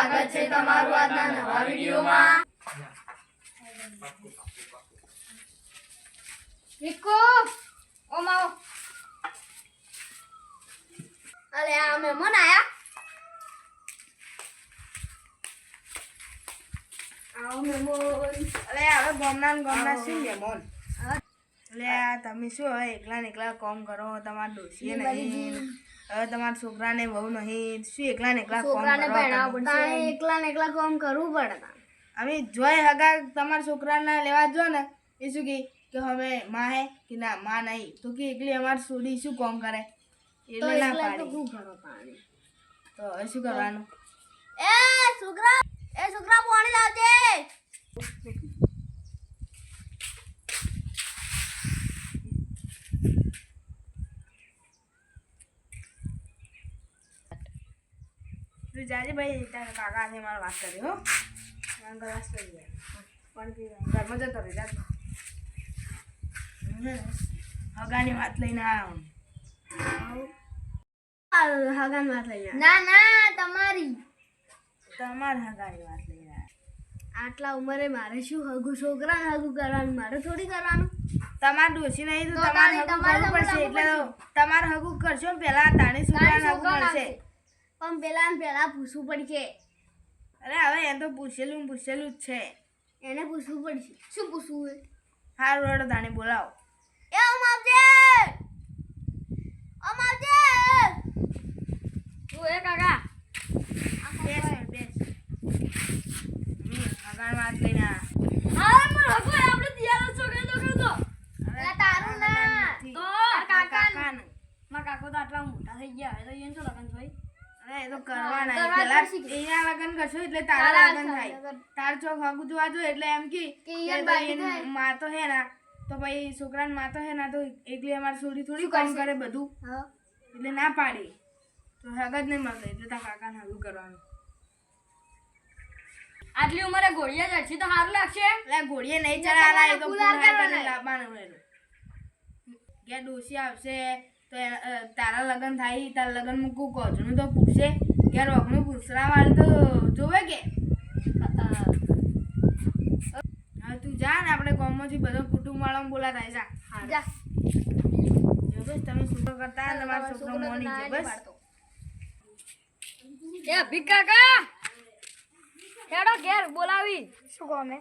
સ્વાગત છે તમારું આજના નવા વિડિયોમાં. વિકો ઓમાઓ અરે આ મહેમાન આયા. આવો મહેમાન. અરે હવે ગોમના શું મહેમાન? એટલે આ તમે શું હવે એકલા કામ કરો? તમારા ડોશીએ નહીં, હવે તમારા છોકરાને બહુ નહીં, શું એકલા કામ છોકરાને કરો? ભણાવવા પડશે. એકલા કામ કરવું પડે. અમે જોઈ હગા તમારા છોકરાને લેવા જો ને એ શું કે હવે માં હે કે ના માં નહીં, તો કે એકલી અમારી છોડી શું કામ કરે? એટલે ના પાડી. તો હવે શું કરવાનું? એ છોકરા પાણી લાવજે. તું જાજે ભાઈ, તારા કાકાને મારે વાત કરી હો. ગ્લાસ લઈ જાય પણ ઘરમાં જતો રહી જા. હગાની વાત લઈને આવ્યો. હગાની વાત લઈને ના તમારી તમારા હગાની વાત લઈને આવ્યા. આટલા ઉંમરે મારે શું હગું છોકરાને હગું કરવાનું? મારે થોડી કરવાનું. તમારે ડોસી નહીં તો તમારે હગું કરવું પડશે. એટલે તમારે હગું કરશો ને પેલા તાણી છોકરાને હગું મળશે. પણ પેલા પૂછવું પડશે. અરે હવે એ તો પૂછેલું જ છે. એને પૂછવું પડશે. શું પૂછવું હોય? હારું રડો તાણી બોલાવો. એ ઓમ આવજે. તું એ કાકા બેસ. હગાની વાત લઈને આવ્યા. હા પણ હગો આપણે તૈયાર છો કે તો એ તારું ના તો કાકાને માં કાકો તો આટલા મોટા થઈ ગયા હવે તો એને તો લગન થઈ. અરે એ તો કરવા કરવાના પેલા એના લગન કરશો એટલે તારા લગન થાય. તાર ચોક હગું જોવા જો એટલે એમ કે માં તો હે ના તો ભાઈ છોકરાને માં તો હે ના તો એકલી અમારી છોડી થોડી કામ કરે બધું. એટલે ના પાડી તો હગ જ નહીં મળે એટલે તારા કાકાને હગું કરવાનું. આટલી ઉંમરે ઘોડિયા જડશી તો સારું લાગશે. એટલે ઘોડીએ નહીં ચડાવવાના, એ તો પુરાણ લાવવાનું રહેલું. કે ડોસી આવશે તો તારા લગન થાય, તારા લગન મૂકું કોજનું તો પૂછશે કે રોગનું પૂછરા વાળી તો જોવે કે. હવે તું જા ને આપણે ગામમાંથી બધો કુટુંબ વાળાને બોલાતા જા. જા જો બસ તમે છોકરો કરતા તમારો છોકરો મોની છે બસ. એ ભીખ કાકા હેડો ઘેર બોલાવી. શું કોમે?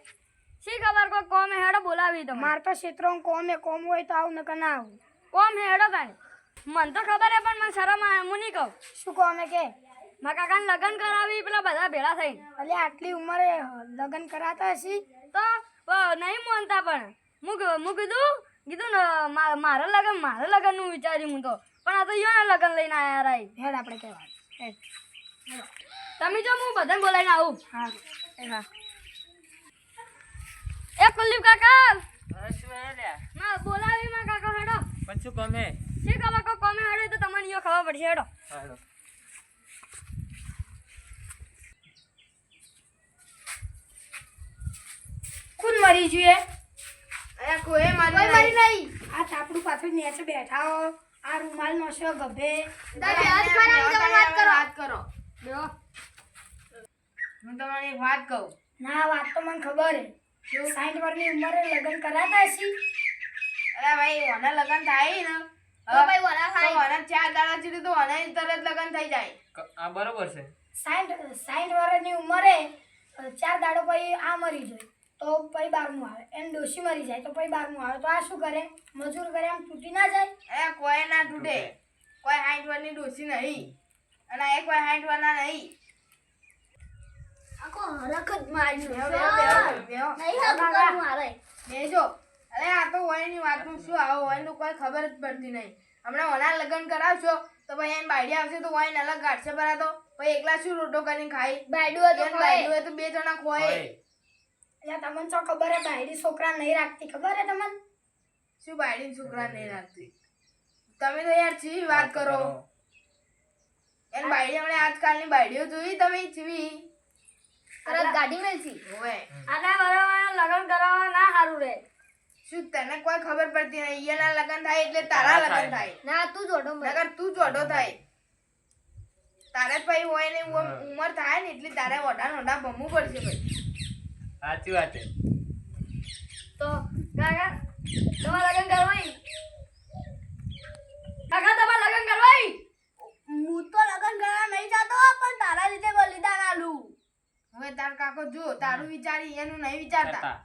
શી ખબર કોઈ કોમે હેડો બોલાવી તો માર તો ક્ષેત્રમાં કોમ હોય તો આવું નકર ના આવું. કોમ હેડો તાણી. મને તો ખબર હે પણ મને શરમ આવે હું નહીં કહું. શું કોમે કે? મારા કાકાને લગ્ન કરાવી પેલા બધા ભેળા થઈને. એટલે આટલી ઉંમરે લગ્ન કરાતા હશી તો નહીં માનતા પણ હું કીધું ને મારે લગ્નનું વિચાર્યું હું તો. પણ આ તો યો લગ્ન લઈને આવ્યા રાઈ. હેડ આપણે કહેવાનું. હેડ તમે જો હું બધાને બોલાવીને આવું. હા એ કુલદીપ કાકા ના બોલાવી માં કાકા હેડો. પણ શું ગમે? શી ખબર કોઈ કોમે હેડો તો તમને યો ખબર પડશે. હેડો કોણ મરી જોઈએ? અરે કોઈ મરી નહીં. આ તાપડું પાછળ નેચે બેઠા હો, આ રૂમાલ નોશો ગભે. વાત કરો. બેહો. હું તમને એક વાત કહું. ના વાત તો મને ખબર હે. 60 વર્ષની ઉંમરે લગ્ન કરાતા હશી. અરે ભાઈ ઓના લગન થાય ને તો ભાઈ વરા તો ઓના 4 દાડા સુધી તો ઓના તરત લગન થઈ જાય. આ બરોબર છે. 60 વર્ષની ઉંમરે 4 દાડો પછી આ મરી જાય તો પછી 12મું આવે. એમ ડોશી મરી જાય તો પછી 12મું આવે તો આ શું કરે? મજૂર કરે આમ તૂટી ના જાય? અરે કોઈ ના તૂટે. કોઈ 60 વર્ષની ડોસી નહીં અને એ કોઈ 60 વર્ષના નહીં. આખો હરખ જ મારી બેહો. નહીં હરખ મારે. બેજો. અરે આ તો ઓયની વાતનું શું આવો ઓયનું કોઈ ખબર જ પડતી નહીં. હમણાં ઓના લગ્ન કરાવશો તો ભાઈ એને બાયડી આવશે તો ઓયને અલગ ગાંઠશે ભરા તો ભાઈ એકલા શું રોટો કરીને ખાય? બાયડું હતું બાયડી હોય તો 2 જણા ખોય. એટલે તમને શું ખબર હે બાયડી છોકરા નહીં રાખતી? ખબર હે તમને? શું બાયડી છોકરા નહીં રાખતી? તમે તો યાર ચી વાત કરો. એને બાયડી હમણાં આજકાલની બાયડીઓ જોઈ તમે ચીવી તરત ગાડી મેલથી. ઓય આના બરાબર લગ્ન કરાવવા ના સારું રે. શું તને કોઈ ખબર પડતી નહીં? એના લગન થાય એટલે તારા લગન થાય. ના તું જોડો નકર તું જોડો થાય. તારે પછી હોય ને ઉંમર થાય ને એટલે તારે ઓઢા ભમવું પડશે ભાઈ. સાચી વાત છે. તો કાકા તમારે લગ્ન કરવાય કાકા તમારે લગ્ન કરવાય હું તો લગન કરવા નહીં જાતો પણ તારા લીધે બલિદાન આલું. હવે તાર કાકો જો તારું વિચારી એનું નહીં વિચારતા. કરતા.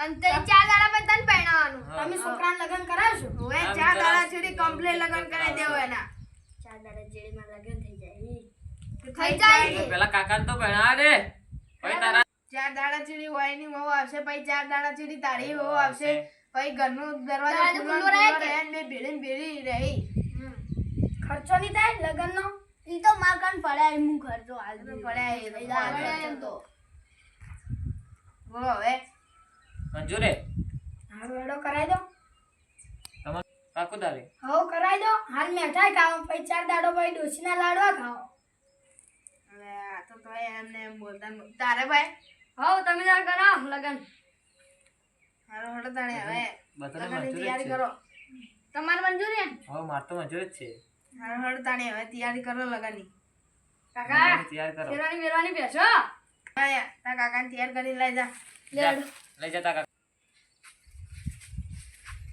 અંતે 4 દાડા પછી તને પરણાવવાનું તમે છોકરાને લગન કરાવશો? હવે આમ 4 દાડા કરાવશું. સુધી કમ્પ્લેટ લગન કરાવી દેવો એના. 4 દાડા જેડીમાં લગન થઈ જાય. થઈ જાય. તો પેલા કાકાને તો ભણાવા દે. પછી તારા 4 દાડા સુધી હોય ની વહુ આવશે પછી 4 દાડા સુધી તારી વહુ આવશે પછી ઘરનું દરવાજો ખુલ્લો રહે ને બે ભેળી રહી. ખર્ચો નહીં થાય લગનનો? ઈ તો માર કાન પડ્યા એમ હું ખર્ચો હાલ પડ્યા એ તો પડ્યા એમ તો. બોલો હવે મંજૂર હે હારું હેડો કરાઈ દો. તમારે કાકુ તારે હવ કરાઈ દો. હાલ મેઠાઈ ખાઓ પછી 4 દાડો પછી ડોશીના લાડવા ખાઓ. હવે આ તો તોય એમને એમ બોલતા ન- તારે ભાઈ હવ તમે તાર કરાવ લગ્ન હારો હડો તાણે હવે બધાને લગનની મંજૂર જ તૈયારી છે. કરો. તમારે મંજૂર છે હવે માર તો મંજૂર જ છે. હારો હડો તાણે હવે તૈયારી કરો લગનની. કાકા તૈયાર કરો. શેરવાની મેરવાની બેસો આયા તાર કાકાને તૈયાર કરીને લઈ જા. જા, લઈ જતા કાકા.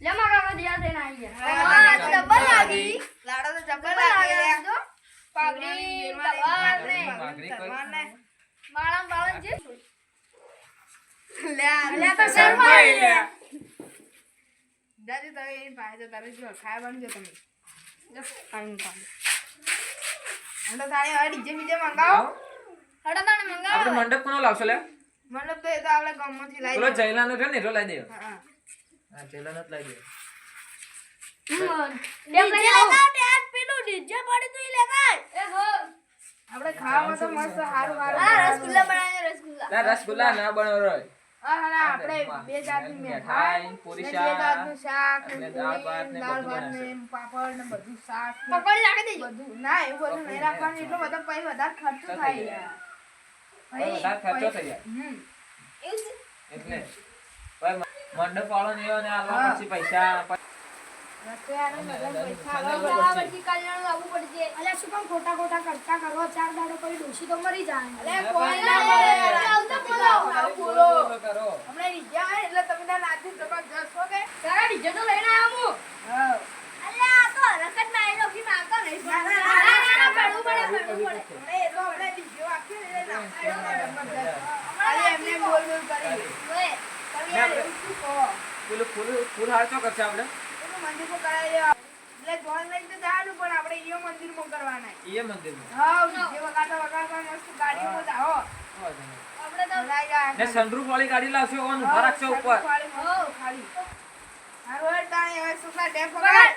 લે માં કાકા તૈયાર થઈને આવી ગયા હા, તો ડબલ લાગી લાડો તો જબર લાગે યાર. પાઘડી તલવાર ને પાઘડી કોઈ- તલવાર ને. માળા બાળા જે લે આ લે તો શરમાઈ લે દાદી તમે એની પાસે જો તારે જો ખાવા બનજો તમે જો કામ કામ હડો તાણે હવે ડીજે બીજે મંગાવો. હડો તને મંગાવો આપણે મંડપ કોનો લાવશો લે મતલબ તો એ તો આપણે ગામમાંથી લાવી પેલો દેવાનો. જયલાનો છે ને એટલો લાવી દે હા, હા. હા જયલાનો જ લાવી દે ડેમ લઈ આવો પેલું ડીજે પડી તું લેતા એ હો આપણે ખાવામાં તો મસ્ત સારું સારું આ રસગુલ્લા બનાવીને રસગુલ્લા ના રસગુલ્લા ના બનાવો રોય હા હા આપણે બે જાતની મીઠાઈ મીઠાઈ, પૂરી ને શાક, બે જાતનું શાક ને અને દાળ ભાત પૂરી, ને દાળ બધું ભાત બનાવશે. ને પાપડ ને બધું શાક ને પકોડી નાખી દેજો બધું ના એવું બધું નહીં રાખવાનું એટલો બધો પછી વધારે ખર્ચો થાય યાર. હવે વધારે ખર્ચો થઈ જાય હમ. એટલે ભાઈ મંડપ વાળો ને એવો ને આલવા પછી પૈસા રસોઈયાને બધા પૈસા અને આલવા આલવા પડશે. પડશે. કલ્યાણ આવવું પડશે અલ્યા શું કામ ખોટા ખોટા ખર્ચા કરો? 4 દાડો પછી ડોશી તો મરી જાય. અલે કોઈ ના ના મળે. મળે. આવતા બોલાવો. આવ બોલો. કરો હમણાં રીઝા આવે એટલે તમે ના નાચી જબરજસ્ત હો કે? કાકા ડીજે તો લઈને આવ્યો હું હા. અલ્યા આ તો હરકત ના એનો કી નાતો નહીં ના, ના, ના પડવું પડે પડવું પડે હમણાં એ તો હમણાં રીઝો આપ્યો એટલે નાચાયો જબરજસ્ત. ખાલી એમને બોલ બોલ કરી. ઓએ તમે યાર એવું શું કહો? પેલું ફૂલ હાર ચો કરશે આપણે પેલું મંદિરમાં કરાવી દેવા. એટલે જોન લઈને તો જવાનું પણ આપણે ઈયો મંદિરમાં કરવાના. એ મંદિરમાં હા, જે વગાડતા મસ્ત ગાડીઓમાં જાઓ. આપણે તો ભરાઈ જાય. ને સનરૂફ વાળી ગાડી લાવશો ઓન ઉભા રાખશો ઉપર ખાલી. હારું હેડ તાણી હવે સુખા ટેપ વગાડ.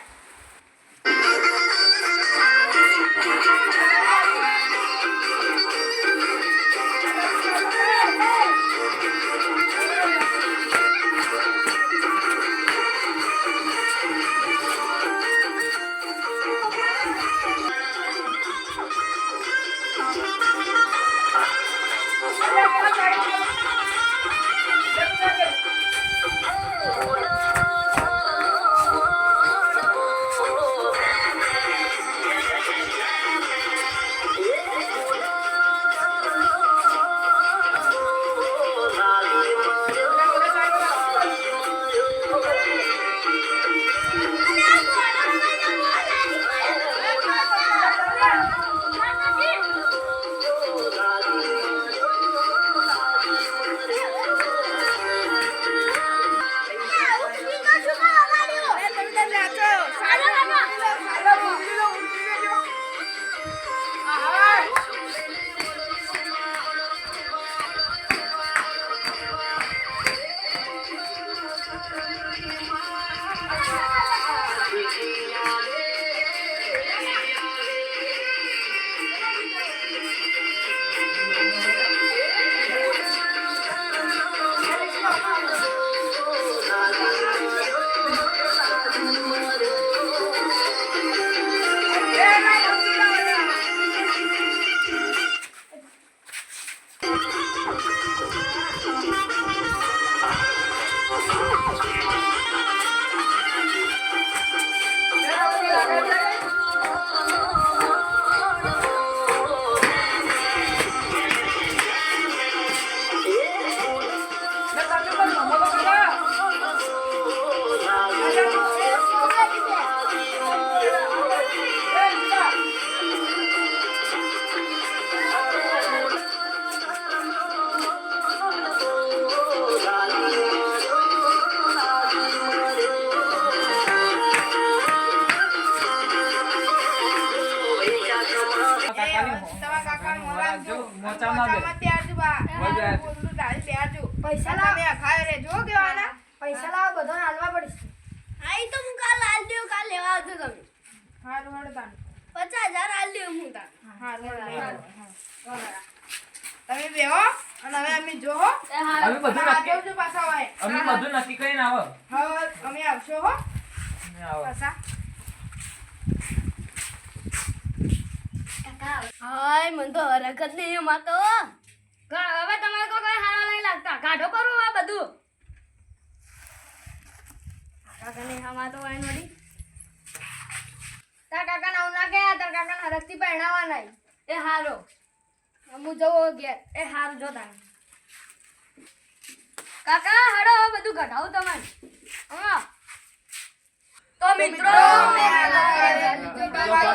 મોચામાં બે. મોચામાં ત્યારજુ બા. હોય બે. બોલું તારી ત્યારજુ. પૈસા તમે લાવો અખાયો રે જો કેવાના. પૈસા લાવો બધાને હાલવા પડશે હા ઈ તો હું કાલ આલ દેવ કાલ લેવા આવજો તમે હારું હારું તાન. 50,000 આલ દેવ હું તાર હારું હારું લઈ આવો. હા. તમે બેહો અને હવે અમે જોહો. એ હારું અમે બધું આ નક્કી જોજો પાછા હોય. અમે બધું નક્કી કરીને આવો. હવે અમે આવશો હો અમે આવો. પાછા. હાય મન તો હરકત નહીં એમાં તો હવે તમારે તો કઈ હારા નહીં લાગતા કાઢો કરો આ બધું કાકાને હમા તો વાઈન વળી તાર કાકા નાવ ના ગયા તાર કાકા હરકતી પહેણાવા નહીં એ હારો હું જવો ઘેર એ હારું જો તારે કાકા હાડો હવે બધું કઢાવું તમારે હા તો મિત્રો મિત્રો,